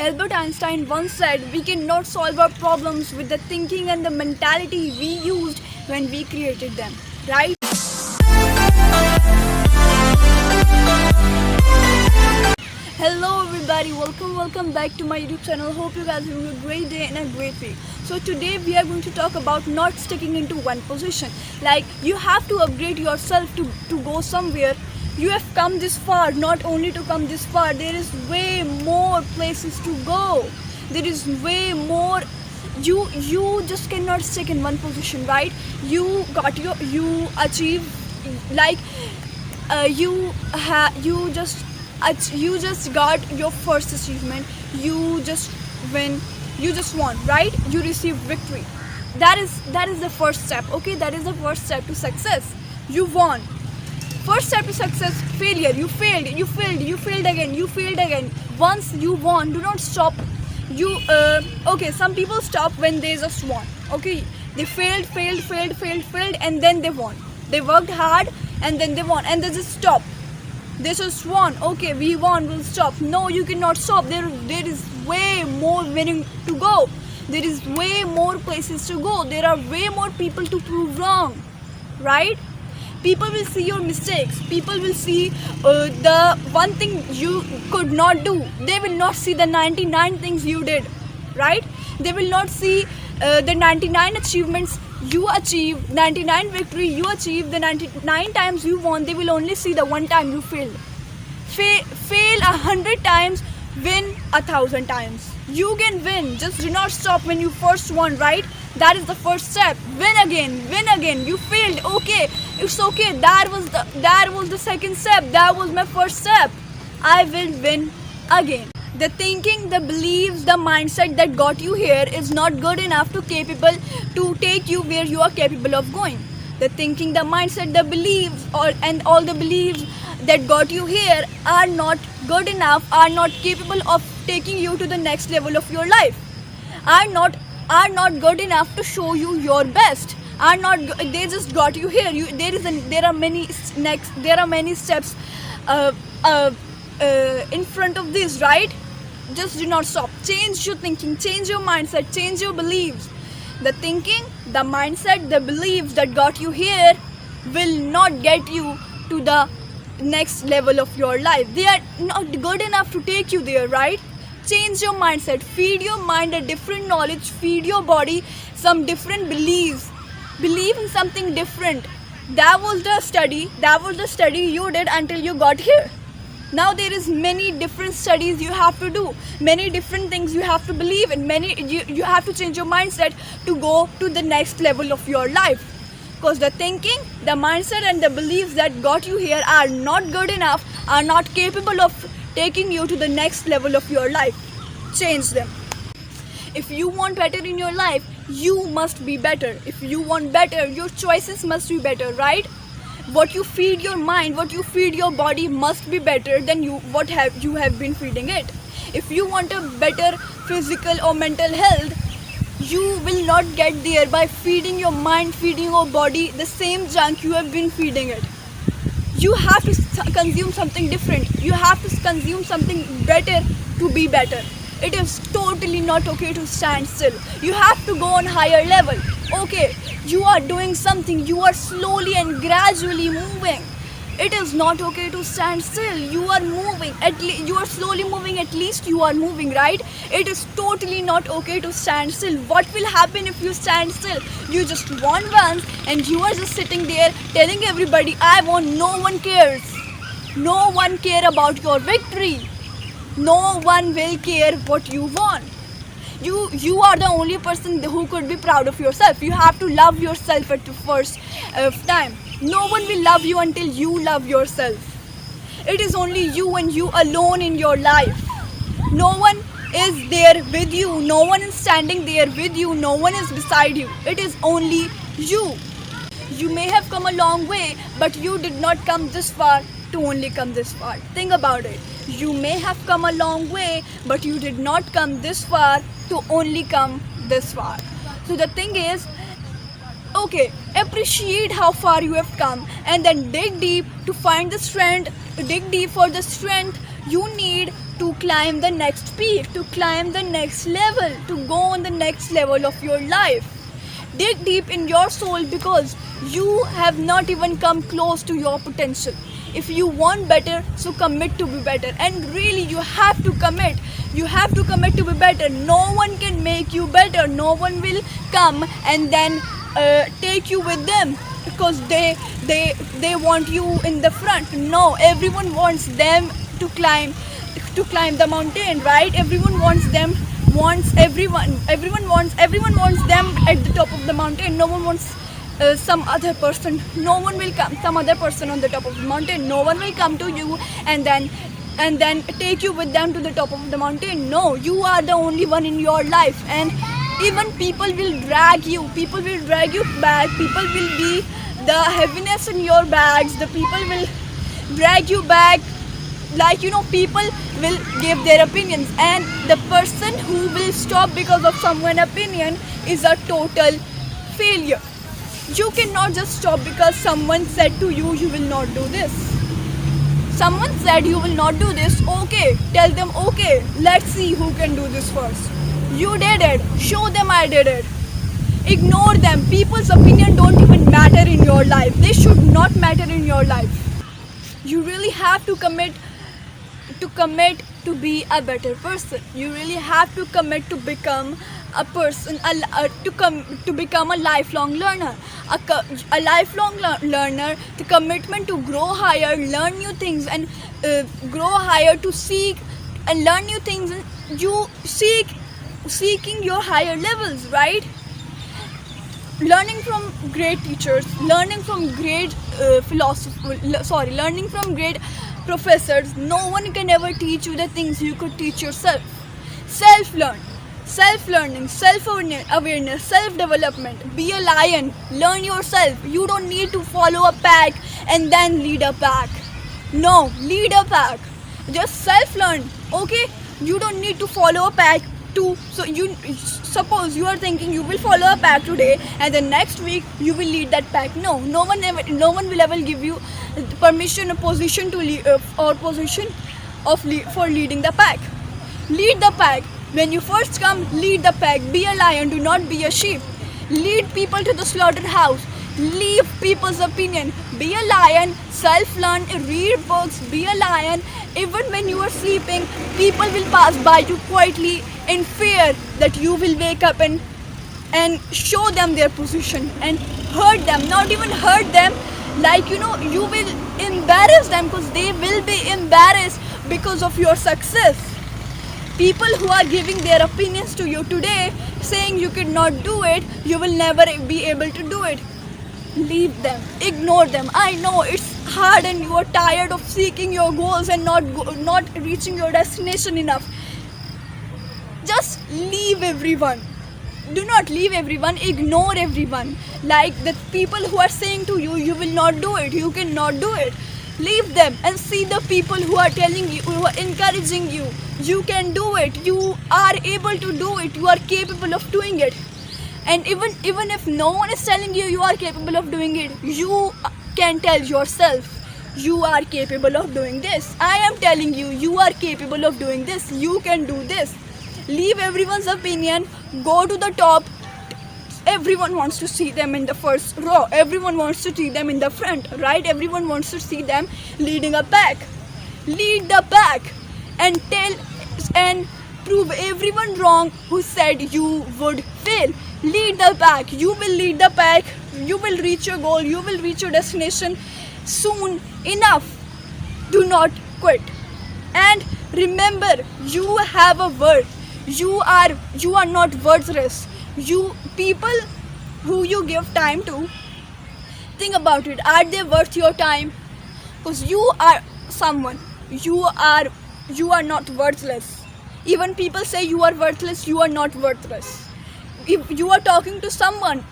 Albert Einstein once said, we cannot solve our problems with the thinking and the mentality we used when we created them. Right? Hello everybody, welcome back to my YouTube channel. Hope you guys are having a great day and a great week. So today we are going to talk about not sticking into one position. Like, you have to upgrade yourself to go somewhere. You have come this far, not only to come this far, there is way more places to go. There is way more. You just cannot stick in one position, right? You achieve, like, you just got your first achievement. You just won, right? You received victory. That is the first step. Okay, that is the first step to success. You won. First step to success: failure. You failed again. Once you won, do not stop. Okay, some people stop when they just won. Okay, they failed, and then they won. They worked hard and then they won, and they just stop. They just won. Okay, we won, we'll stop. No, you cannot stop. There is way more winning to go. There is way more places to go. There are way more people to prove wrong, right? People will see your mistakes. People will see the one thing you could not do. They will not see the 99 things you did, right? They will not see the 99 achievements you achieved, 99 victory you achieved, the 99 times you won. They will only see the one time you failed. Fail 100 times, win 1,000 times. You can win. Just do not stop when you first won, right? That is the first step. Win again. You failed. Okay, it's okay. That was the second step. That was my first step. I will win again. The thinking, the beliefs, the mindset that got you here is not good enough to take you where you are capable of going. The thinking, the mindset, the beliefs, and all the beliefs that got you here are not good enough, are not capable of taking you to the next level of your life. Are not good enough to show you your best. They just got you here. There are many steps in front of this, right? Just do not stop. Change your thinking, change your mindset, change your beliefs. The thinking, the mindset, the beliefs that got you here will not get you to the next level of your life. They are not good enough to take you there, right? Change your mindset. Feed your mind a different knowledge. Feed your body some different beliefs. Believe in something different. That was the study you did until you got here. Now there is many different studies you have to do, many different things you have to believe in, you have to change your mindset to go to the next level of your life. Because the thinking, the mindset, and the beliefs that got you here are not good enough, are not capable of taking you to the next level of your life. Change them. If you want better in your life, you must be better. If you want better, your choices must be better, right? What you feed your mind, what you feed your body must be better than what you have been feeding it. If you want a better physical or mental health, you will not get there by feeding your mind, feeding your body the same junk you have been feeding it. You have to consume something different. You have to consume something better to be better. It is totally not okay to stand still. You have to go on higher level. Okay, you are doing something. You are slowly and gradually moving. It is not okay to stand still. You are moving. You are slowly moving. At least you are moving, right? It is totally not okay to stand still. What will happen if you stand still? You just won once and you are just sitting there telling everybody, I won. No one cares. No one cares about your victory. No one will care what you won. You are the only person who could be proud of yourself. You have to love yourself at the first time. No one will love you until you love yourself. It is only you and you alone in your life. No one is there with you. No one is standing there with you. No one is beside you. It is only you. You may have come a long way, but you did not come this far to only come this far. Think about it. You may have come a long way, but you did not come this far to only come this far. So the thing is, okay, appreciate how far you have come and then dig deep to find the strength, dig deep for the strength you need to climb the next peak, to climb the next level, to go on the next level of your life. Dig deep in your soul because you have not even come close to your potential. If you want better, so commit to be better. And really, you have to commit. You have to commit to be better. No one can make you better. No one will come and then take you with them because they want you in the front. No, everyone wants them to climb the mountain, right? Everyone wants them everyone wants them at the top of the mountain. No one wants some other person. No one will come, some other person on the top of the mountain. No one will come to you and then take you with them to the top of the mountain. No, you are the only one in your life. And even people will drag you back. People will be the heaviness in your bags. The people will drag you back. Like, people will give their opinions, and the person who will stop because of someone's opinion is a total failure. You cannot just stop because someone said to you, you will not do this. Someone said you will not do this. Okay, tell them, okay, let's see who can do this first. You did it. Show them I did it. Ignore them. People's opinion don't even matter in your life. They should not matter in your life. You really have to commit to be a better person. You really have to commit to become a person, to become a lifelong learner. A lifelong learner, the commitment to grow higher, learn new things, and grow higher, to seek and learn new things. You seeking your higher levels, right? Learning from great teachers, learning from great learning from great professors. No one can ever teach you the things you could teach yourself. Self-learning, self-awareness, self-development. Be a lion. Learn yourself. You don't need to follow a pack and then lead a pack. No, lead a pack. Just self-learn, okay? You don't need to follow a pack to. So you suppose you are thinking you will follow a pack today and the next week you will lead that pack. No one will ever give you permission or position to lead, for leading the pack. Lead the pack. When you first come, lead the pack. Be a lion, do not be a sheep. Lead people to the slaughterhouse. Leave people's opinion. Be a lion, self-learn, read books, be a lion. Even when you are sleeping, people will pass by you quietly in fear that you will wake up and show them their position and hurt them. Not even hurt them, like you will embarrass them, because they will be embarrassed because of your success. People who are giving their opinions to you today, saying you cannot do it, you will never be able to do it. Leave them, ignore them. I know it's hard and you are tired of seeking your goals and not reaching your destination enough. Just leave everyone. Do not leave everyone, ignore everyone. Like the people who are saying to you, you will not do it, you cannot do it. Leave them and see the people who are telling you, who are encouraging you. You can do it, you are able to do it, you are capable of doing it. And even if no one is telling you you are capable of doing it, you can tell yourself, you are capable of doing this. I am telling you, you are capable of doing this. You can do this. Leave everyone's opinion. Go to the top. Everyone wants to see them in the first row. Everyone wants to see them in the front, right? Everyone wants to see them leading a pack. Lead the pack and prove everyone wrong who said you would fail. Lead the pack. You will lead the pack. You will reach your goal. You will reach your destination soon enough. Do not quit. And remember, you have a worth. You are not worthless. You people who you give time to, think about it. Are they worth your time? Because you are someone. You are not worthless. Even people say you are worthless. You are not worthless. If you are talking to someone,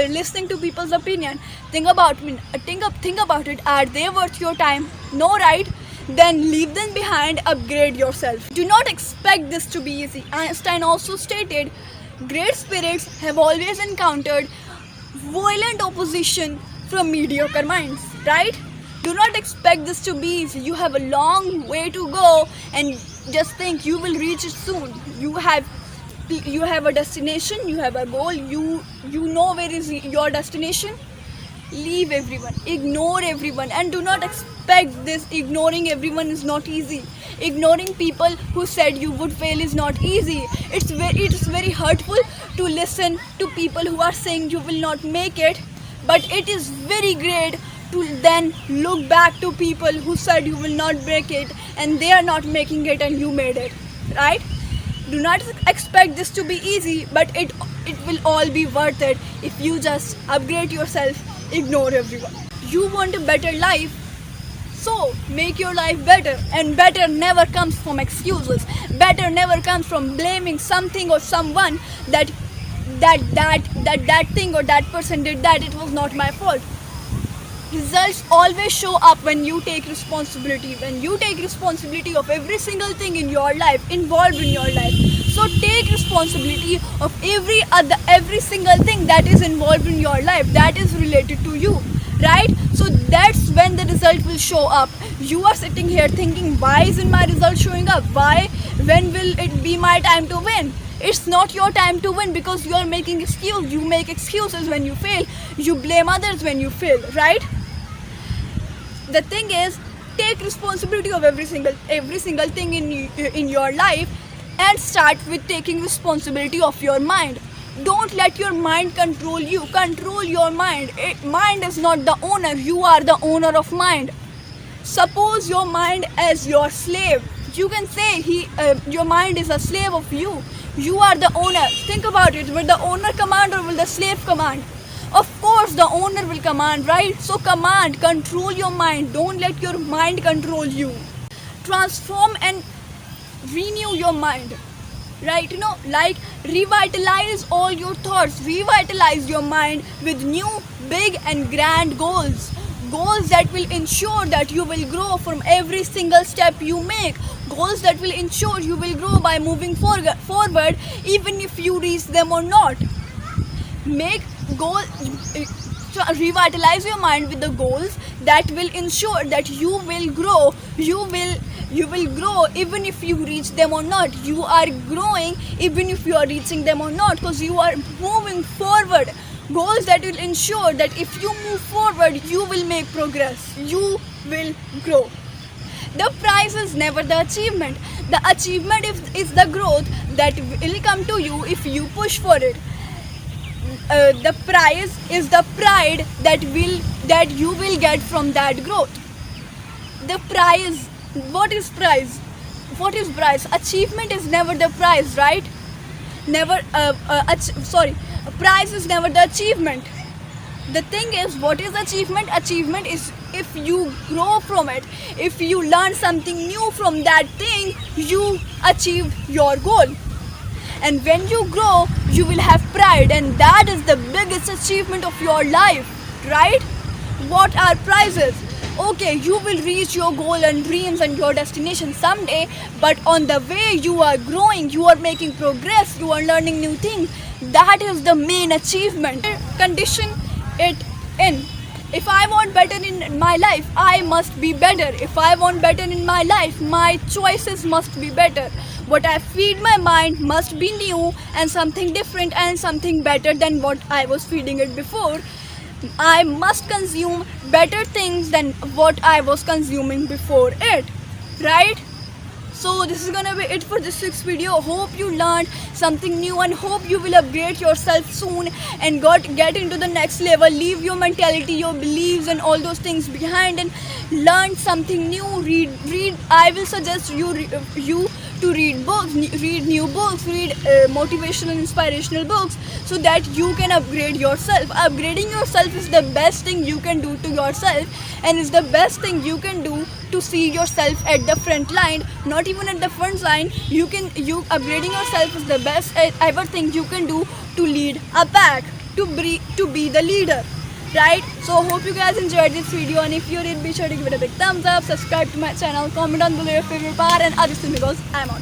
listening to people's opinion, think about it. Are they worth your time? No, right? Then leave them behind, upgrade yourself. Do not expect this to be easy. Einstein also stated, great spirits have always encountered violent opposition from mediocre minds, right? Do not expect this to be easy. You have a long way to go, and just think you will reach it soon. You have a destination, you have a goal, you know where is your destination. Leave everyone, ignore everyone, and do not expect this. Ignoring everyone is not easy. Ignoring people who said you would fail is not easy. It is very hurtful to listen to people who are saying you will not make it, but it is very great to then look back to people who said you will not break it and they are not making it and you made it, right? Do not expect this to be easy, but it will all be worth it if you just upgrade yourself, ignore everyone. You want a better life, so make your life better, and better never comes from excuses. Better never comes from blaming something or someone that thing or that person did that, it was not my fault. Results always show up when you take responsibility, when you take responsibility of every single thing in your life, involved in your life. So take responsibility of every single thing that is involved in your life, that is related to you, right? So that's when the result will show up. You are sitting here thinking, why isn't my result showing up? When will it be my time to win? It's not your time to win because you are making excuses. You make excuses when you fail. You blame others when you fail, right? The thing is, take responsibility of every single thing in your life, and start with taking responsibility of your mind. Don't let your mind control you. Control your mind. Mind is not the owner. You are the owner of mind. Suppose your mind as your slave. You can say your mind is a slave of you. You are the owner. Think about it. Will the owner command or will the slave command? Of course the owner will command, right? So command, control your mind. Don't let your mind control you. Transform and renew your mind, right? Like revitalize all your thoughts. Revitalize your mind with new, big and grand goals. Goals that will ensure that you will grow from every single step you make. Goals that will ensure you will grow by moving forward even if you reach them or not. Revitalize your mind with the goals that will ensure that you will grow. You will grow even if you reach them or not. You are growing even if you are reaching them or not, because you are moving forward. Goals that will ensure that if you move forward, you will make progress. You will grow. The prize is never the achievement. The achievement is the growth that will come to you if you push for it. The prize is the pride that you will get from that growth. The prize, what is prize? What is prize? Achievement is never the prize, right? Prize is never the achievement. The thing is, what is achievement? Achievement is if you grow from it, if you learn something new from that thing, you achieved your goal. And when you grow, you will have pride, and that is the biggest achievement of your life, right? What are prizes? Okay, you will reach your goal and dreams and your destination someday, but on the way you are growing, you are making progress, you are learning new things. That is the main achievement. Condition it in. If I want better in my life, I must be better. If I want better in my life, my choices must be better. What I feed my mind must be new and something different and something better than what I was feeding it before. I must consume better things than what I was consuming before it, right? So this is gonna be it for this week's video. Hope you learned something new and hope you will upgrade yourself soon and get into the next level. Leave your mentality, your beliefs and all those things behind and learn something new. Read. I will suggest you to read books, read new books, read motivational and inspirational books so that you can upgrade yourself. Upgrading yourself is the best thing you can do to yourself and is the best thing you can do to see yourself at the front line. Not even at the front line, upgrading yourself is the best ever thing you can do to lead a pack, to be the leader, right? So hope you guys enjoyed this video, and if you did, be sure to give it a big thumbs up, subscribe to my channel, comment down below your favorite part, and I'll just because I'm on.